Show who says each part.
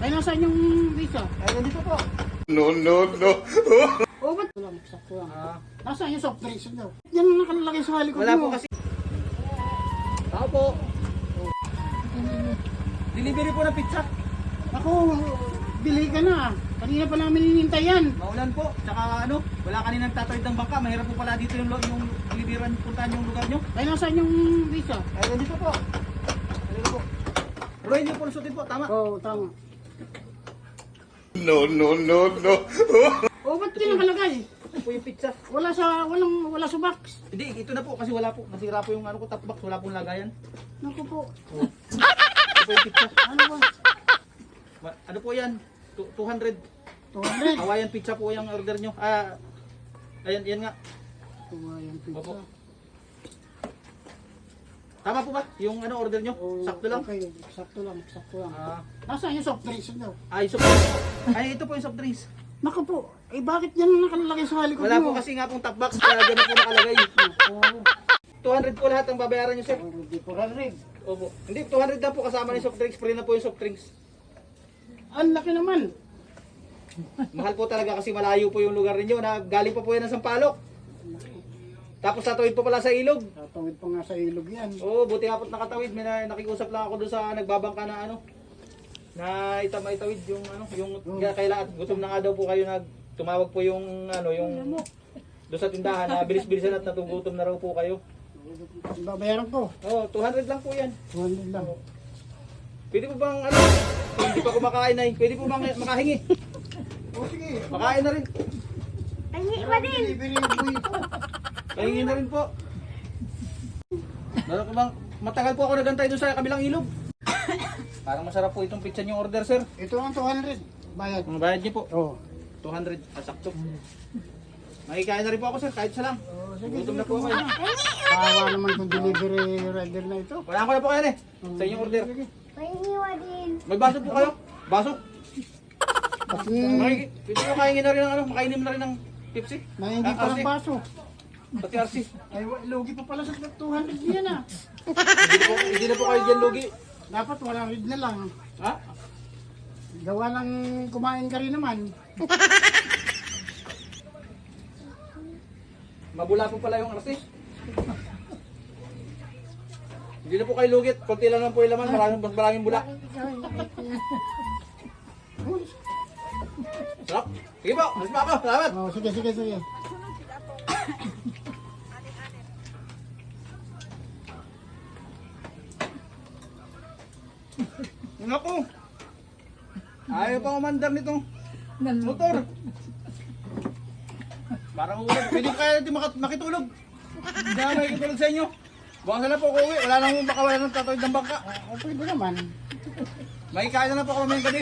Speaker 1: Ay, nasaan yung visa?
Speaker 2: Ay, nandito po.
Speaker 3: No, no, no.
Speaker 1: Oo, ba't? Wala, magsakto lang.
Speaker 2: Ah,
Speaker 1: Nasaan yung soft drinks daw? Yan ang nakalagay sa halikot
Speaker 2: wala
Speaker 1: mo.
Speaker 2: po kasi. Tao po. Delivery po ng pizza.
Speaker 1: Ako, bili ka na. Kanina pa namin hinintay yan.
Speaker 2: Maulan po. Tsaka ano, wala kaninang tatawid ng bangka. Mahirap po pala dito yung deliveran puntahan yung lugar nyo.
Speaker 1: Ay, nasaan yung visa?
Speaker 2: Ay, nandito po. Nandito po. Roy, niyo po lusutin po. Tama.
Speaker 1: Oo, tama.
Speaker 3: No, no, no, no.
Speaker 1: Oo, ba't yun nakalagay?
Speaker 2: Ito po yung pizza.
Speaker 1: Wala sa box.
Speaker 2: Hindi, ito na po kasi wala po. Nasira po yung ano ko, top box. Wala pong lagayan.
Speaker 1: Naku po.
Speaker 2: Ito po yung pizza.
Speaker 1: Ano ba?
Speaker 2: Ano po yan? 200.
Speaker 1: 200.
Speaker 2: Hawaiian pizza po yung order nyo. Ah, ayan, yan nga.
Speaker 1: Hawaiian pizza.
Speaker 2: Opo. Tama po ba? Yung ano order nyo?
Speaker 1: Oo,
Speaker 2: Sakto lang?
Speaker 1: Okay, sakto lang, sakto lang.
Speaker 2: Ah,
Speaker 1: Nasaan yung soft drinks daw?
Speaker 2: ay, soft drinks po. Ay, ito po yung soft drinks.
Speaker 1: Naku po, eh bakit yan ang nakalagay sa halikot
Speaker 2: Wala
Speaker 1: mo?
Speaker 2: po kasi nga pong top box, kaya dyan na po nakalagay.
Speaker 1: Oo,
Speaker 2: 200 po lahat ang babayaran nyo, sir.
Speaker 1: hindi po rin.
Speaker 2: Opo. Hindi, 200 na po kasama ni soft drinks. Free na po yung soft drinks.
Speaker 1: Ang laki naman.
Speaker 2: Mahal po talaga kasi malayo po yung lugar ninyo. Na galing pa po yan ng Sampaloc. Tapos tatawid po pala sa ilog.
Speaker 1: Tatawid pa nga sa ilog yan.
Speaker 2: Oo, buti nga po't nakatawid. May nakikusap lang ako doon sa nagbabangka na ano. Na itawid yung ano, yung kailangan gutom na nga daw po kayo tumawag po yung ano, yung doon sa tindahan na bilis-bilisan at natugutom na raw po kayo.
Speaker 1: Babayaran ko.
Speaker 2: Oo, 200 lang po yan.
Speaker 1: 200 lang.
Speaker 2: Pwede po bang ano, kung hindi pa kumakain ay, pwede po bang makahingi?
Speaker 1: O sige.
Speaker 2: Makain na rin.
Speaker 4: Pahingi pa din.
Speaker 1: Delivery yung buhay ko.
Speaker 2: Pahingi na rin po. Meron ko bang, matagal po ako nagantay doon sa kabilang ilog. Parang masarap po itong pizza niyong order, sir.
Speaker 1: Ito ang 200. Bayad.
Speaker 2: Ang bayad niyo po,
Speaker 1: Oo.
Speaker 2: 200, sakto. Makikain na rin po ako, sir, kahit isa lang. Gutom na po ako.
Speaker 1: Kawa naman itong delivery rider na ito.
Speaker 2: Wala ko na po kayo eh, sa inyong order.
Speaker 4: Pahingi pa din.
Speaker 2: May baso po kayo? Baso?
Speaker 1: Kasi
Speaker 2: Pwede ko kainin na rin ng ano, makainim na rin ng Pepsi.
Speaker 1: nahingi pa ng baso.
Speaker 2: Pati RC.
Speaker 1: Ay, lugi pa pala sa 200 yan ah.
Speaker 2: Hindi na po kayo dyan lugi.
Speaker 1: Dapat walang read na lang.
Speaker 2: Ha?
Speaker 1: Gawa lang kumain ka rin naman.
Speaker 2: Mabula po pala yung RC. Hindi na po kayo lugit. Kunti lang po yung laman. Maraming bula. Sarap. Sige po. Alis pa ako. Salamat.
Speaker 1: Oh, sige, sige, sige.
Speaker 2: Naku. Ayaw pang umandar nitong motor. Parang ulan. Pwede ko kaya natin makitulog. Hindi na makikitulog sa inyo. Bukas na po ako uwi. Wala nang baka wala nang tatawid ng bangka.
Speaker 1: Pwede naman.
Speaker 2: Makikain na po ako mamayang gabi.